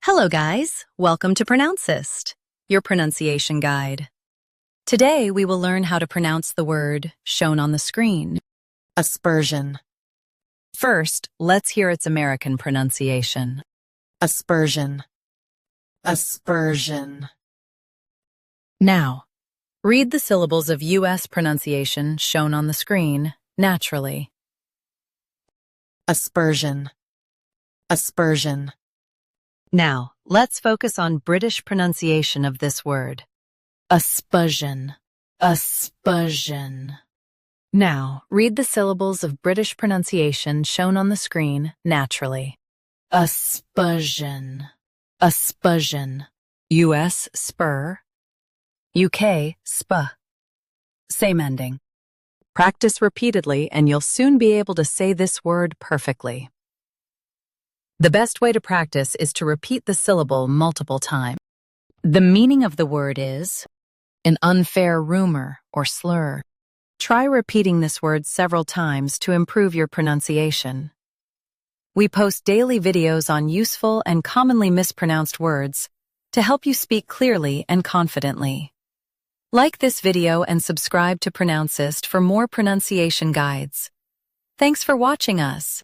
Hello guys, welcome to Pronouncist, your pronunciation guide. Today we will learn how to pronounce the word shown on the screen, aspersion. First, let's hear its American pronunciation. Aspersion. Aspersion. Now, read the syllables of U.S. pronunciation shown on the screen naturally. Aspersion. Aspersion. Now, let's focus on British pronunciation of this word. Aspersion. Aspersion. Now, read the syllables of British pronunciation shown on the screen naturally. Aspersion. Aspersion. US spur. UK spa. Same ending. Practice repeatedly and you'll soon be able to say this word perfectly. The best way to practice is to repeat the syllable multiple times. The meaning of the word is an unfair rumor or slur. Try repeating this word several times to improve your pronunciation. We post daily videos on useful and commonly mispronounced words to help you speak clearly and confidently. Like this video and subscribe to Pronouncist for more pronunciation guides. Thanks for watching us.